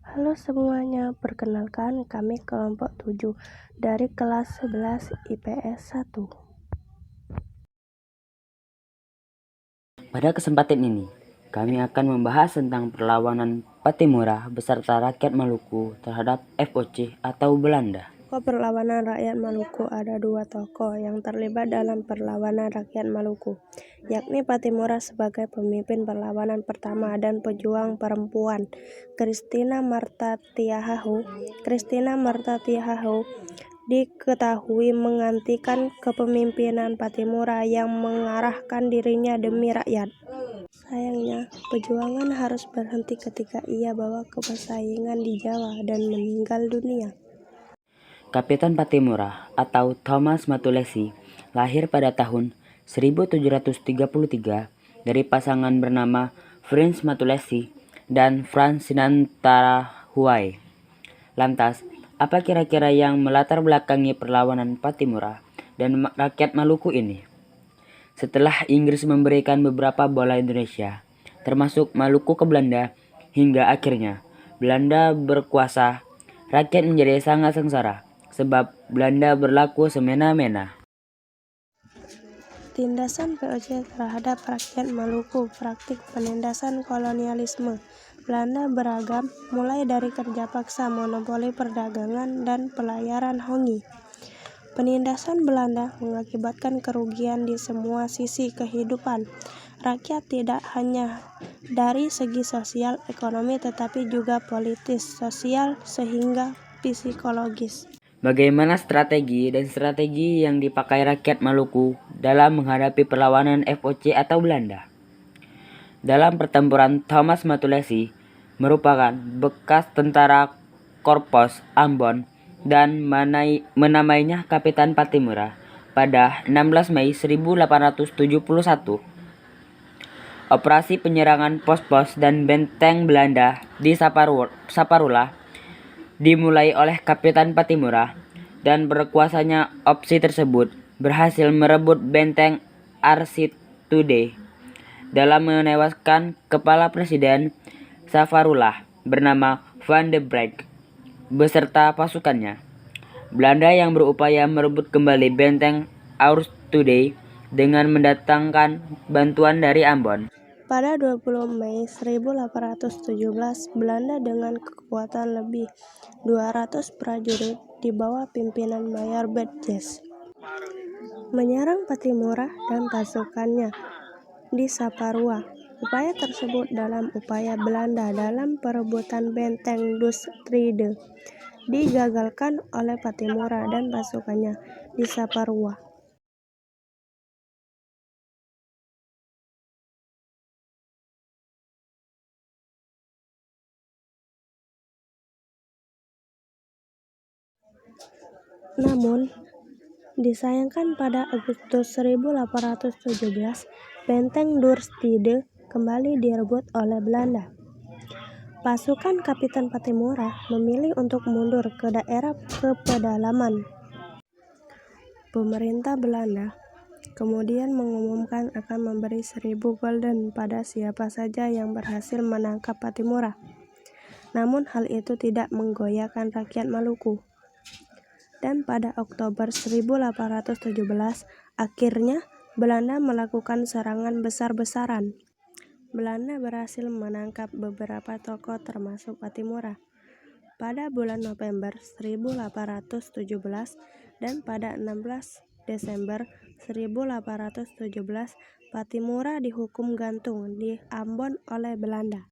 Halo semuanya, perkenalkan kami kelompok 7 dari kelas 11 IPS 1. Pada kesempatan ini, kami akan membahas tentang perlawanan Patimura beserta rakyat Maluku terhadap FOC atau Belanda. Tokoh perlawanan rakyat Maluku ada dua tokoh yang terlibat dalam perlawanan rakyat Maluku, yakni Patimura sebagai pemimpin perlawanan pertama dan pejuang perempuan Christina Martha Tiahahu. Christina Martha Tiahahu diketahui menggantikan kepemimpinan Patimura yang mengarahkan dirinya demi rakyat. Sayangnya, perjuangan harus berhenti ketika ia bawa ke persaingan di Jawa dan meninggal dunia. Kapitan Patimura atau Thomas Matulesi lahir pada tahun 1733 dari pasangan bernama Frans Matulesi dan Frans Sinantara Huai. Lantas, apa kira-kira yang melatar belakangi perlawanan Patimura dan rakyat Maluku ini? Setelah Inggris memberikan beberapa bola Indonesia, termasuk Maluku ke Belanda, hingga akhirnya Belanda berkuasa, rakyat menjadi sangat sengsara sebab Belanda berlaku semena-mena. Tindasan VOC terhadap rakyat Maluku, praktik penindasan kolonialisme Belanda beragam, mulai dari kerja paksa, monopoli perdagangan, dan pelayaran hongi. Penindasan Belanda mengakibatkan kerugian di semua sisi kehidupan rakyat, tidak hanya dari segi sosial ekonomi tetapi juga politis, sosial, sehingga psikologis. Bagaimana strategi yang dipakai rakyat Maluku dalam menghadapi perlawanan FOC atau Belanda? Dalam pertempuran, Thomas Matulesi merupakan bekas tentara Korpos Ambon dan menamainya Kapitan Patimura pada 16 Mei 1871. Operasi penyerangan pos-pos dan benteng Belanda di Saparula dimulai oleh Kapitan Patimura, dan berkuasanya opsi tersebut berhasil merebut benteng Arsitude dalam menewaskan kepala Presiden Saparula bernama Van de Broek beserta pasukannya. Belanda yang berupaya merebut kembali benteng Aritude dengan mendatangkan bantuan dari Ambon. Pada 20 Mei 1817, Belanda dengan kekuatan lebih 200 prajurit di bawah pimpinan Mayor Betjes menyerang Patimura dan pasukannya di Saparua. Upaya tersebut dalam upaya Belanda dalam perebutan benteng Dustride digagalkan oleh Patimura dan pasukannya di Saparua. Namun, disayangkan pada Agustus 1817, benteng Dustride kembali direbut oleh Belanda. Pasukan Kapitan Patimura memilih untuk mundur ke daerah pedalaman. Pemerintah Belanda kemudian mengumumkan akan memberi 1.000 gulden pada siapa saja yang berhasil menangkap Patimura. Namun hal itu tidak menggoyahkan rakyat Maluku. Dan pada Oktober 1817, akhirnya Belanda melakukan serangan besar-besaran. Belanda berhasil menangkap beberapa tokoh termasuk Patimura pada bulan November 1817, dan pada 16 Desember 1817 Patimura dihukum gantung di Ambon oleh Belanda.